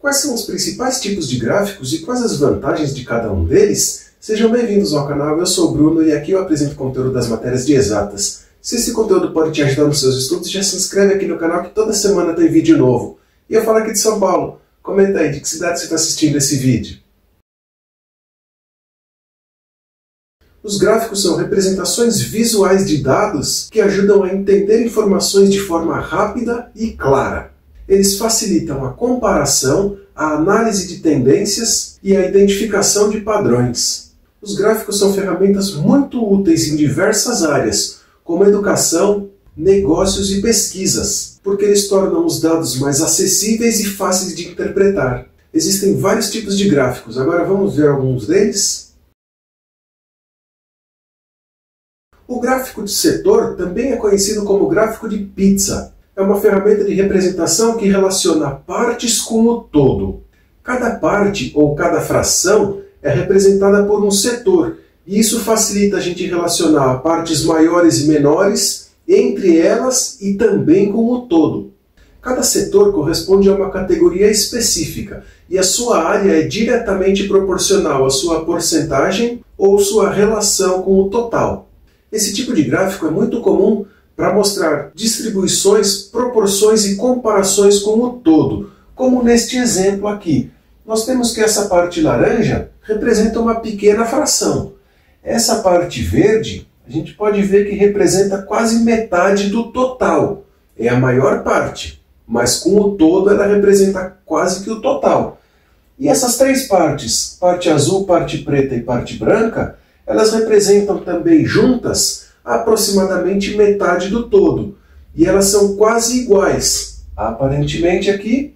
Quais são os principais tipos de gráficos e quais as vantagens de cada um deles? Sejam bem-vindos ao canal, eu sou o Bruno e aqui eu apresento conteúdo das matérias de exatas. Se esse conteúdo pode te ajudar nos seus estudos, já se inscreve aqui no canal que toda semana tem vídeo novo. E eu falo aqui de São Paulo. Comenta aí de que cidade você está assistindo esse vídeo. Os gráficos são representações visuais de dados que ajudam a entender informações de forma rápida e clara. Eles facilitam a comparação, a análise de tendências e a identificação de padrões. Os gráficos são ferramentas muito úteis em diversas áreas, como educação, negócios e pesquisas, porque eles tornam os dados mais acessíveis e fáceis de interpretar. Existem vários tipos de gráficos, agora vamos ver alguns deles? O gráfico de setor também é conhecido como gráfico de pizza. É uma ferramenta de representação que relaciona partes com o todo. Cada parte ou cada fração é representada por um setor, e isso facilita a gente relacionar partes maiores e menores entre elas e também com o todo. Cada setor corresponde a uma categoria específica, e a sua área é diretamente proporcional à sua porcentagem ou sua relação com o total. Esse tipo de gráfico é muito comum para mostrar distribuições, proporções e comparações com o todo, como neste exemplo aqui. Nós temos que essa parte laranja representa uma pequena fração. Essa parte verde, a gente pode ver que representa quase metade do total. É a maior parte, mas com o todo ela representa quase que o total. E essas três partes, parte azul, parte preta e parte branca, elas representam também juntas aproximadamente metade do todo. E elas são quase iguais. Aparentemente aqui,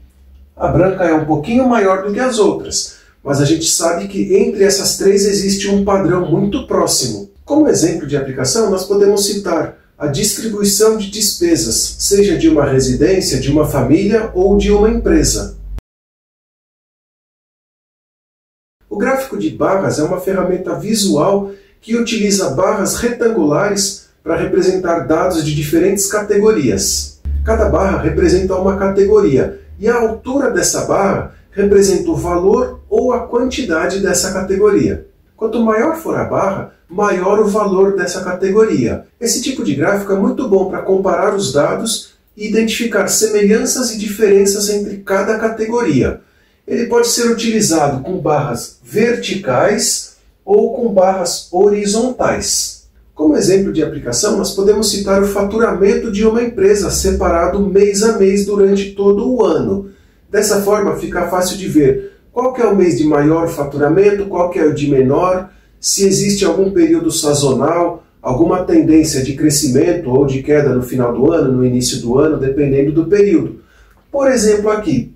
a branca é um pouquinho maior do que as outras. Mas a gente sabe que entre essas três existe um padrão muito próximo. Como exemplo de aplicação, nós podemos citar a distribuição de despesas, seja de uma residência, de uma família ou de uma empresa. O gráfico de barras é uma ferramenta visual que utiliza barras retangulares para representar dados de diferentes categorias. Cada barra representa uma categoria, e a altura dessa barra representa o valor ou a quantidade dessa categoria. Quanto maior for a barra, maior o valor dessa categoria. Esse tipo de gráfico é muito bom para comparar os dados e identificar semelhanças e diferenças entre cada categoria. Ele pode ser utilizado com barras verticais ou com barras horizontais. Como exemplo de aplicação, nós podemos citar o faturamento de uma empresa separado mês a mês durante todo o ano. Dessa forma fica fácil de ver qual que é o mês de maior faturamento, qual que é o de menor, se existe algum período sazonal, alguma tendência de crescimento ou de queda no final do ano, no início do ano, dependendo do período. Por exemplo aqui,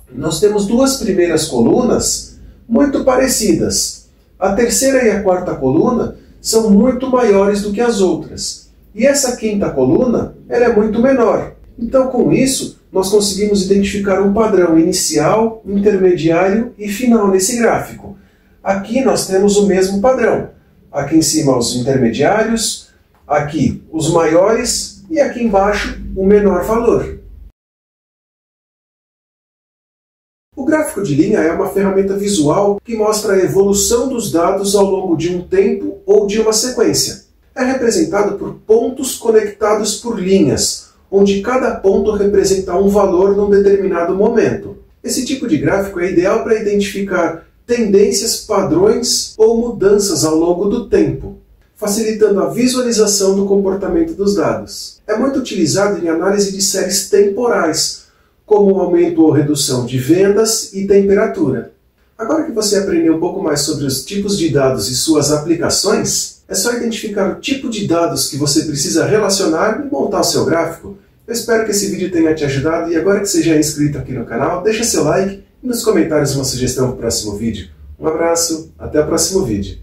nós temos duas primeiras colunas muito parecidas. A terceira e a quarta coluna são muito maiores do que as outras. E essa quinta coluna ela é muito menor. Então, com isso, nós conseguimos identificar um padrão inicial, intermediário e final nesse gráfico. Aqui nós temos o mesmo padrão. Aqui em cima os intermediários, aqui os maiores e aqui embaixo o menor valor. O gráfico de linha é uma ferramenta visual que mostra a evolução dos dados ao longo de um tempo ou de uma sequência. É representado por pontos conectados por linhas, onde cada ponto representa um valor num determinado momento. Esse tipo de gráfico é ideal para identificar tendências, padrões ou mudanças ao longo do tempo, facilitando a visualização do comportamento dos dados. É muito utilizado em análise de séries temporais, como o aumento ou redução de vendas e temperatura. Agora que você aprendeu um pouco mais sobre os tipos de dados e suas aplicações, é só identificar o tipo de dados que você precisa relacionar e montar o seu gráfico. Eu espero que esse vídeo tenha te ajudado e agora que você já é inscrito aqui no canal, deixa seu like e nos comentários uma sugestão para o próximo vídeo. Um abraço, até o próximo vídeo.